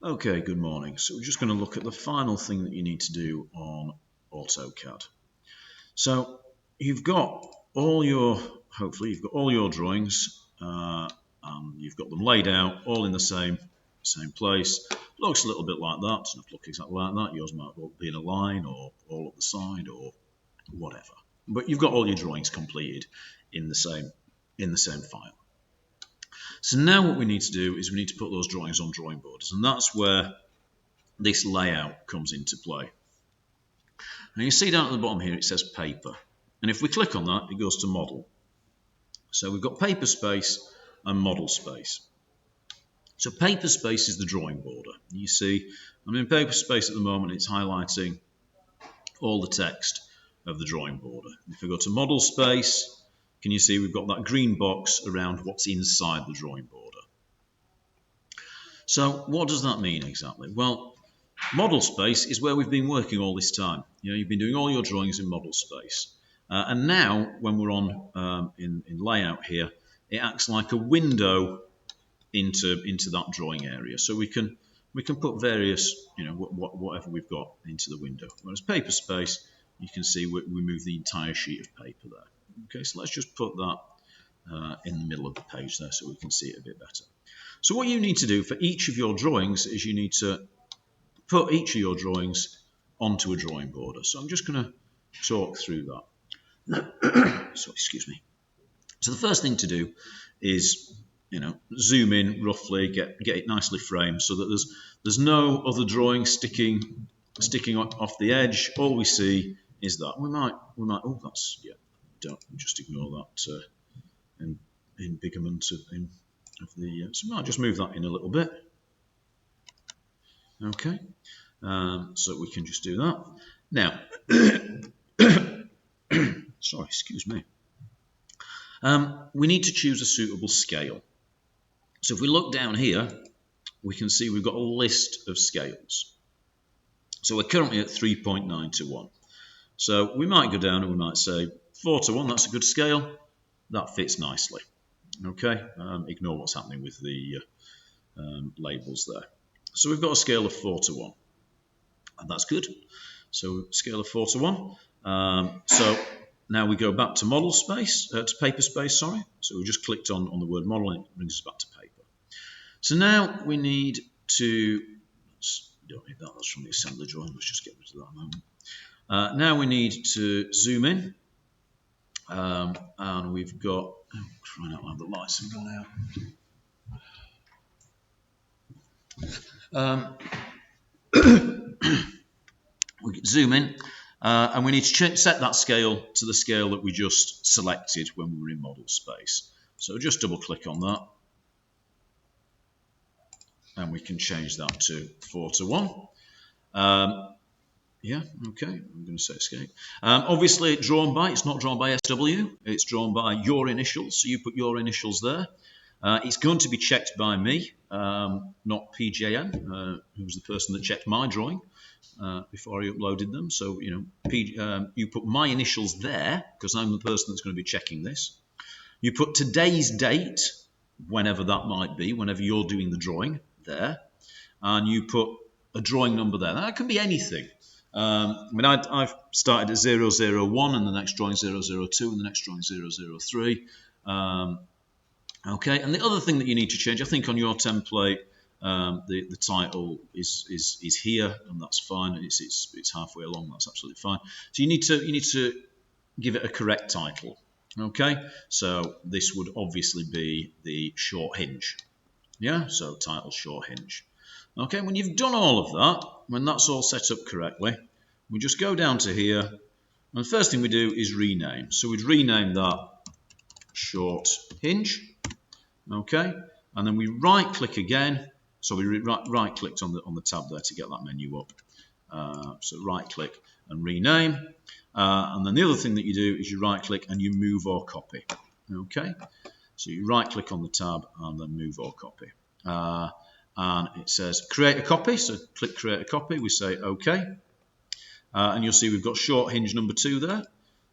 Okay, good morning. So we're just going to look at the final thing that you need to do on AutoCAD. So you've got all your, hopefully you've got all your drawings and you've got them laid out all in the same place. Looks a little bit like that, doesn't look exactly like that. Yours might be in a line or all up the side or whatever. But you've got all your drawings completed in the same file. So now what we need to do is we need to put those drawings on drawing boards, and that's where this layout comes into play. Now you see down at the bottom here it says paper, and if we click on that it goes to model. So we've got paper space and model space. So paper space is the drawing border. You see I'm in paper space at the moment, it's highlighting all the text of the drawing border. If we go to model space, can you see we've got that green box around what's inside the drawing border. So what does that mean exactly? Well, model space is where we've been working all this time. You've been doing all your drawings in model space. And now, when we're on in layout here, it acts like a window into that drawing area. So we can put various, whatever we've got into the window. Whereas paper space, you can see we move the entire sheet of paper there. Okay, so let's just put that in the middle of the page there so we can see it a bit better. So what you need to do for each of your drawings is you need to put each of your drawings onto a drawing border. So I'm just going to talk through that. So excuse me. So the first thing to do is, zoom in roughly, get it nicely framed so that there's no other drawing sticking off the edge. All we see is that we might. Oh, that's Don't just ignore that in bigament of the. So we might just move that in a little bit. Okay. So we can just do that. Now, sorry, excuse me. We need to choose a suitable scale. So if we look down here, we can see we've got a list of scales. So we're currently at 3.9 to 1. So we might go down and we might say 4 to 1, that's a good scale. That fits nicely. Okay, ignore what's happening with the labels there. So we've got a scale of 4 to 1. And that's good. So scale of 4 to 1. So now we go back to model space, to paper space, sorry. So we just clicked on the word model and it brings us back to paper. So now we need to, don't need that, that's from the assembly drawing, let's just get rid of that a moment. Now we need to zoom in. And we've got, crying out loud, the lights have gone out. We can zoom in and we need to set that scale to the scale that we just selected when we were in model space. So just double click on that and we can change that to 4 to 1. Yeah, okay, I'm going to say escape. Obviously drawn by, it's not drawn by SW, it's drawn by your initials, so you put your initials there. It's going to be checked by me, not PJN, who was the person that checked my drawing before I uploaded them. So, you put my initials there, because I'm the person that's going to be checking this. You put today's date, whenever that might be, whenever you're doing the drawing, there. And you put a drawing number there. Now, that can be anything. I've started at 001 and the next drawing 002 and the next drawing 003. Okay, and the other thing that you need to change, I think on your template, the title is here, and that's fine. It's halfway along. That's absolutely fine. So you need to give it a correct title. Okay, so this would obviously be the short hinge. Yeah, so title short hinge. Okay, when you've done all of that, when that's all set up correctly, we just go down to here, and the first thing we do is rename. So we'd rename that short hinge. Okay, and then we right click again. So we right clicked on the tab there to get that menu up. So right click and rename. And then the other thing that you do is you right click and you move or copy. Okay, so you right click on the tab and then move or copy. And it says create a copy, so click create a copy, we say OK. And you'll see we've got short hinge number 2 there.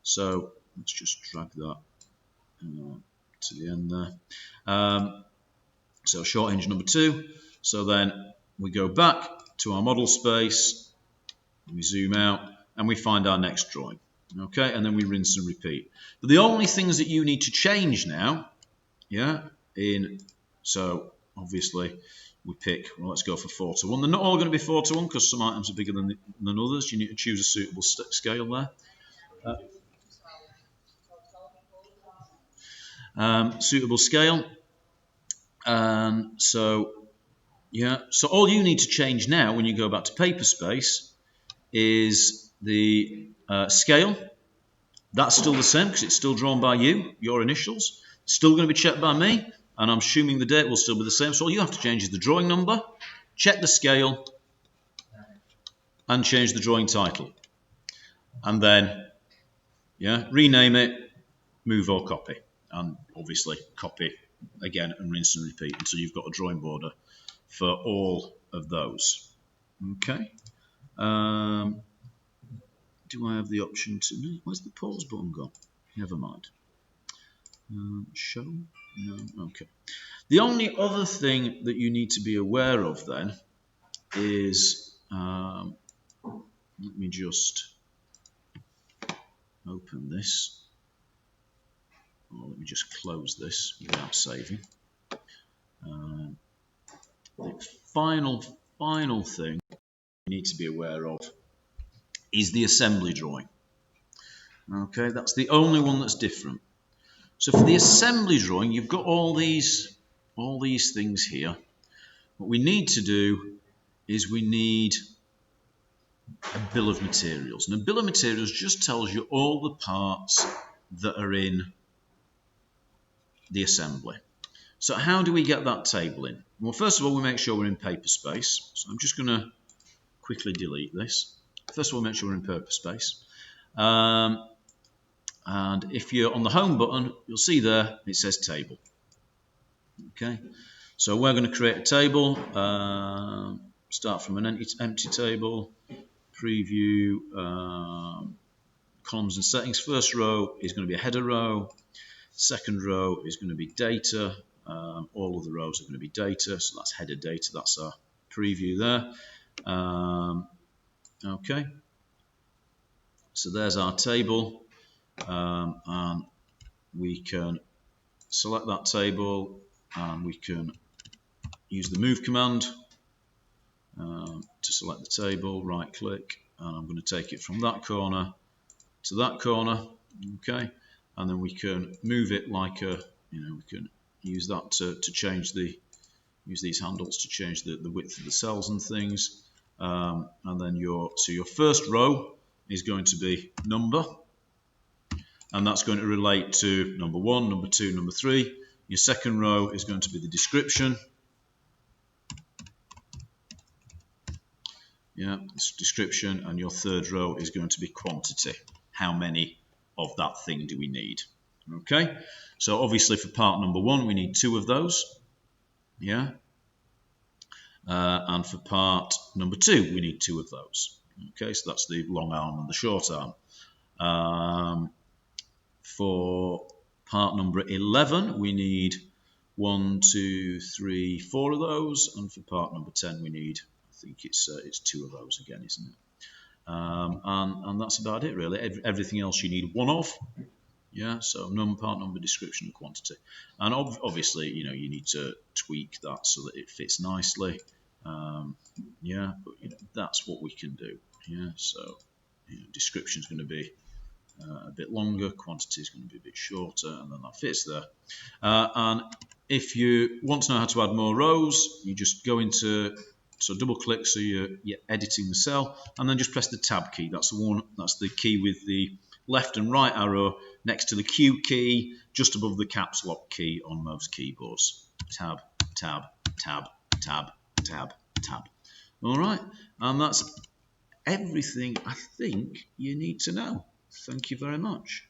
So let's just drag that to the end there. So short hinge number 2. So then we go back to our model space, we zoom out, and we find our next drawing. Okay, and then we rinse and repeat. But the only things that you need to change now, so obviously we pick, well, let's go for 4:1. They're not all going to be 4:1 because some items are bigger than others. You need to choose a suitable scale there. Suitable scale. So all you need to change now when you go back to Paperspace is the scale. That's still the same because it's still drawn by you, your initials. It's still going to be checked by me, and I'm assuming the date will still be the same. So all you have to change is the drawing number, check the scale, and change the drawing title. And then, rename it, move or copy. And obviously copy again and rinse and repeat until you've got a drawing border for all of those. Okay. Do I have the option to... No, where's the pause button gone? Never mind. Show? No. Okay. The only other thing that you need to be aware of then is... let me just open this. Or let me just close this without saving. The final thing you need to be aware of is the assembly drawing. Okay, that's the only one that's different. So for the assembly drawing, you've got all these things here. What we need to do is we need a bill of materials. And a bill of materials just tells you all the parts that are in the assembly. So how do we get that table in? Well, first of all, we make sure we're in Paperspace. So I'm just going to quickly delete this. First of all, make sure we're in Paperspace. And if you're on the home button, you'll see there it says table. Okay, so we're going to create a table. Start from an empty table. Preview, columns and settings. First row is going to be a header row. Second row is going to be data. All of the rows are going to be data. So that's header data. That's our preview there. Okay, so there's our table, and we can select that table, and we can use the move command to select the table, right click, and I'm going to take it from that corner to that corner. Okay, and then we can move it like a, we can use that to change use these handles to change the width of the cells and things. And then your first row is going to be number, and that's going to relate to number 1, number 2, number 3. Your second row is going to be the description. Description, and your third row is going to be quantity. How many of that thing do we need? Okay, so obviously for part number 1 we need 2 of those. And for part number 2 we need 2 of those. Okay, so that's the long arm and the short arm. For part number 11 we need 1, 2, 3, 4 of those, and for part number 10 we need, I think it's 2 of those again, isn't it? And that's about it really. Everything else you need 1 of. So part number, description, and quantity. And obviously, you need to tweak that so that it fits nicely. But that's what we can do. So description is going to be a bit longer, quantity is going to be a bit shorter, and then that fits there. And if you want to know how to add more rows, you just go into, double click so you're editing the cell, and then just press the tab key. That's the key with the left and right arrow next to the Q key, just above the caps lock key on most keyboards. Tab, tab, tab, tab, tab, tab. All right, and that's everything I think you need to know. Thank you very much.